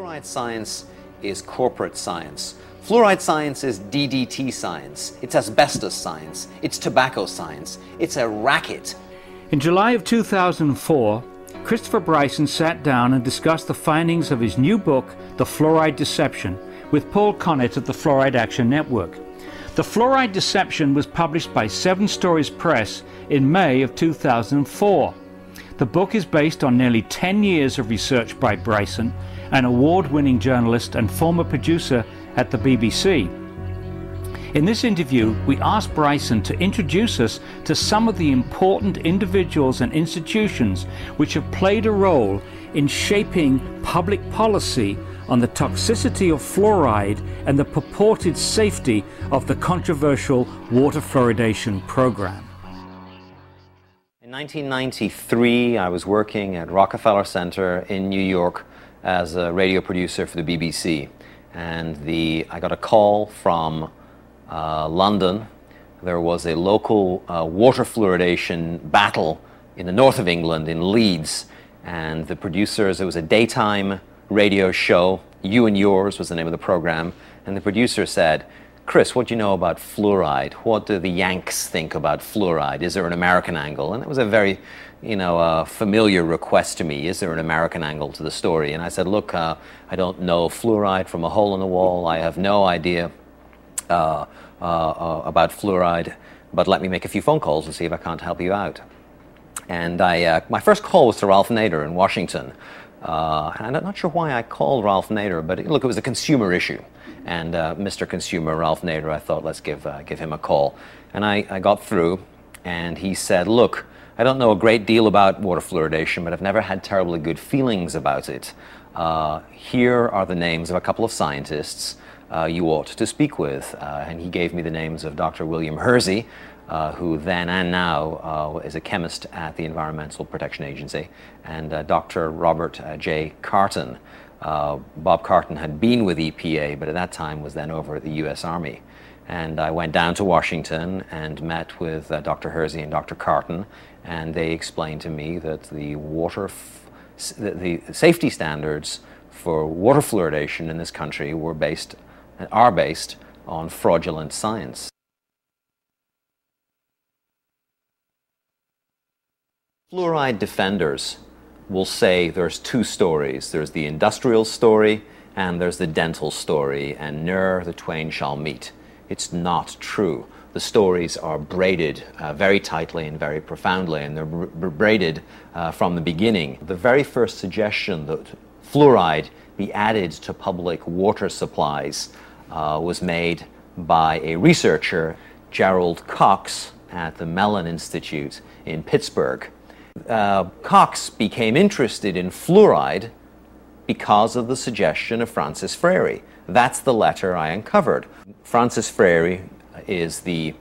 Fluoride science is corporate science. Fluoride science is DDT science. It's asbestos science. It's tobacco science. It's a racket. In July of 2004, Christopher Bryson sat down and discussed the findings of his new book, The Fluoride Deception, with Paul Connett of the Fluoride Action Network. The Fluoride Deception was published by 7 Stories Press in May of 2004. The book is based on nearly 10 years of research by Bryson, an award-winning journalist and former producer at the BBC. In this interview, we asked Bryson to introduce us to some of the important individuals and institutions which have played a role in shaping public policy on the toxicity of fluoride and the purported safety of the controversial water fluoridation program. In 1993, I was working at Rockefeller Center in New York as a radio producer for the BBC. And I got a call from London. There was a local water fluoridation battle in the north of England, in Leeds. And the producers, it was a daytime radio show. You and Yours was the name of the program. And the producer said, "Chris, what do you know about fluoride? What do the Yanks think about fluoride? Is there an American angle?" And it was a very, familiar request to me. Is there an American angle to the story? And I said, "Look, I don't know fluoride from a hole in the wall. I have no idea about fluoride, but let me make a few phone calls and see if I can't help you out." And my first call was to Ralph Nader in Washington. And I'm not sure why I called Ralph Nader, but look, it was a consumer issue. And Mr. Consumer, Ralph Nader, I thought, let's give him a call. And I got through, and he said, "Look, I don't know a great deal about water fluoridation, but I've never had terribly good feelings about it. Here are the names of a couple of scientists you ought to speak with." And he gave me the names of Dr. William Hersey, who then and now is a chemist at the Environmental Protection Agency, and Dr. Robert J. Carton. Bob Carton had been with EPA, but at that time was then over at the U.S. Army. And I went down to Washington and met with Dr. Hersey and Dr. Carton, and they explained to me that the safety standards for water fluoridation in this country are based on fraudulent science. Fluoride defenders will say there's 2 stories. There's the industrial story and there's the dental story, and ne'er the twain shall meet. It's not true. The stories are braided very tightly and very profoundly, and they're braided from the beginning. The very first suggestion that fluoride be added to public water supplies was made by a researcher, Gerald Cox, at the Mellon Institute in Pittsburgh. Cox became interested in fluoride because of the suggestion of Francis Frary. That's the letter I uncovered. Francis Frary is the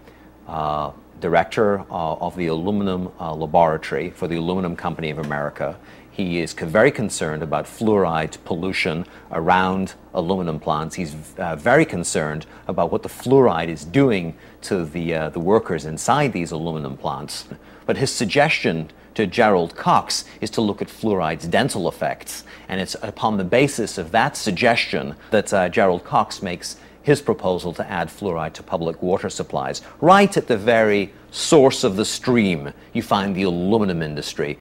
director of the aluminum laboratory for the Aluminum Company of America. He is very concerned about fluoride pollution around aluminum plants. He's very concerned about what the fluoride is doing to the workers inside these aluminum plants. But his suggestion to Gerald Cox is to look at fluoride's dental effects. And it's upon the basis of that suggestion that Gerald Cox makes his proposal to add fluoride to public water supplies. Right at the very source of the stream, you find the aluminum industry.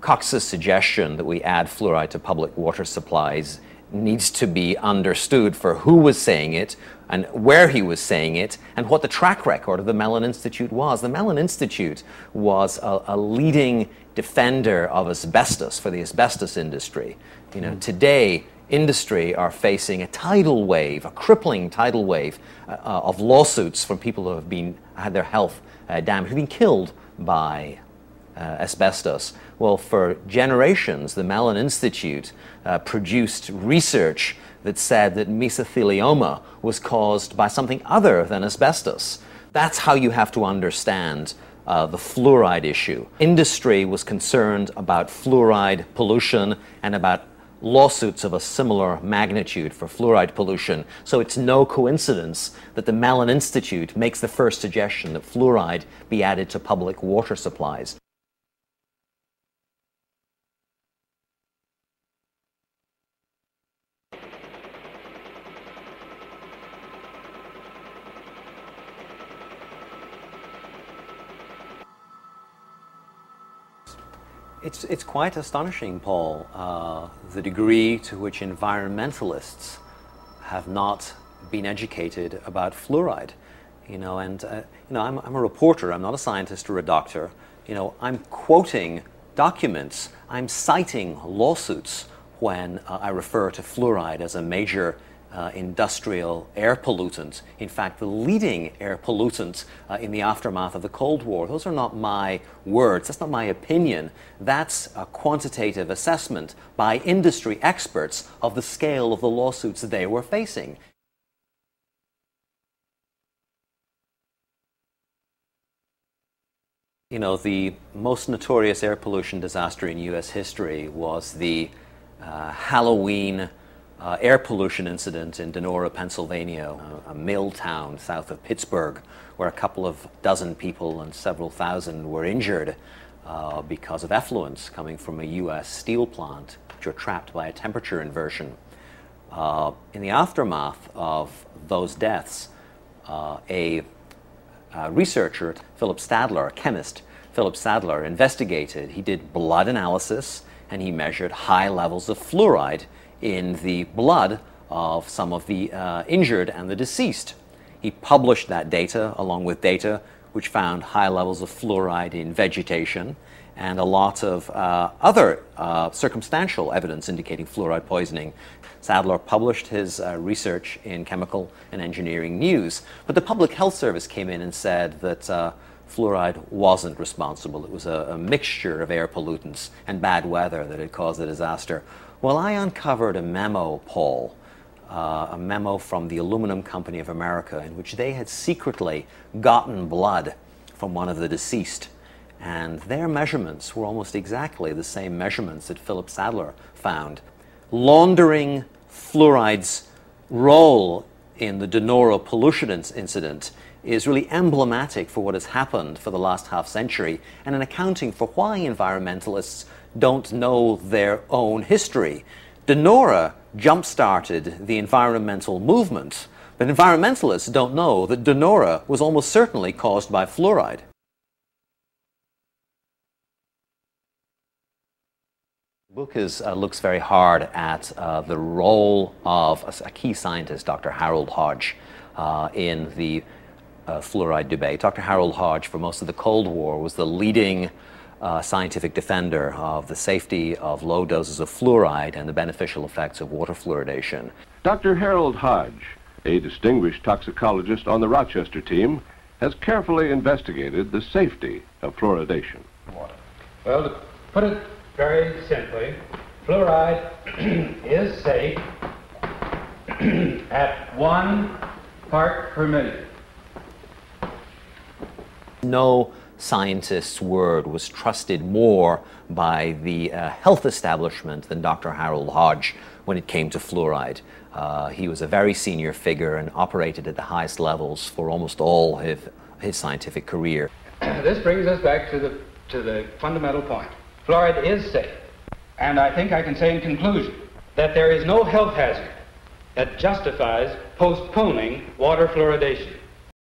Cox's suggestion that we add fluoride to public water supplies needs to be understood for who was saying it and where he was saying it and what the track record of the Mellon Institute was. The Mellon Institute was a leading defender of asbestos for the asbestos industry. Today, industry are facing a tidal wave, a crippling tidal wave of lawsuits from people who have had their health damaged, who've been killed by asbestos. Well, for generations, the Mellon Institute produced research that said that mesothelioma was caused by something other than asbestos. That's how you have to understand the fluoride issue. Industry was concerned about fluoride pollution and about lawsuits of a similar magnitude for fluoride pollution. So it's no coincidence that the Mellon Institute makes the first suggestion that fluoride be added to public water supplies. It's quite astonishing, Paul, the degree to which environmentalists have not been educated about fluoride. I'm a reporter. I'm not a scientist or a doctor. I'm quoting documents. I'm citing lawsuits when I refer to fluoride as a major industrial air pollutant. In fact, the leading air pollutant in the aftermath of the Cold War. Those are not my words. That's not my opinion. That's a quantitative assessment by industry experts of the scale of the lawsuits that they were facing. The most notorious air pollution disaster in U.S. history was the Halloween air pollution incident in Donora, Pennsylvania, a mill town south of Pittsburgh, where a couple of dozen people and several thousand were injured because of effluents coming from a U.S. steel plant, which were trapped by a temperature inversion. In the aftermath of those deaths, a researcher, Philip Stadler, a chemist, Philip Stadler, investigated. He did blood analysis and he measured high levels of fluoride in the blood of some of the injured and the deceased. He published that data along with data which found high levels of fluoride in vegetation and a lot of other circumstantial evidence indicating fluoride poisoning. Sadler published his research in Chemical and Engineering News, but the Public Health Service came in and said that fluoride wasn't responsible. It was a mixture of air pollutants and bad weather that had caused the disaster. Well, I uncovered a memo, Paul, a memo from the Aluminum Company of America in which they had secretly gotten blood from one of the deceased. And their measurements were almost exactly the same measurements that Philip Sadler found. Laundering fluoride's role in the Donora pollution incident is really emblematic for what has happened for the last half century and an accounting for why environmentalists don't know their own history. Donora jump-started the environmental movement, but environmentalists don't know that Donora was almost certainly caused by fluoride. The book looks very hard at the role of a key scientist, Dr. Harold Hodge, in the fluoride debate. Dr. Harold Hodge, for most of the Cold War, was the leading scientific defender of the safety of low doses of fluoride and the beneficial effects of water fluoridation. Dr. Harold Hodge, a distinguished toxicologist on the Rochester team, has carefully investigated the safety of fluoridation. Well, to put it very simply, fluoride is safe at 1 part per million. No scientist's word was trusted more by the health establishment than Dr. Harold Hodge when it came to fluoride. He was a very senior figure and operated at the highest levels for almost all his scientific career. This brings us back to the fundamental point. Fluoride is safe, and I think I can say in conclusion that there is no health hazard that justifies postponing water fluoridation.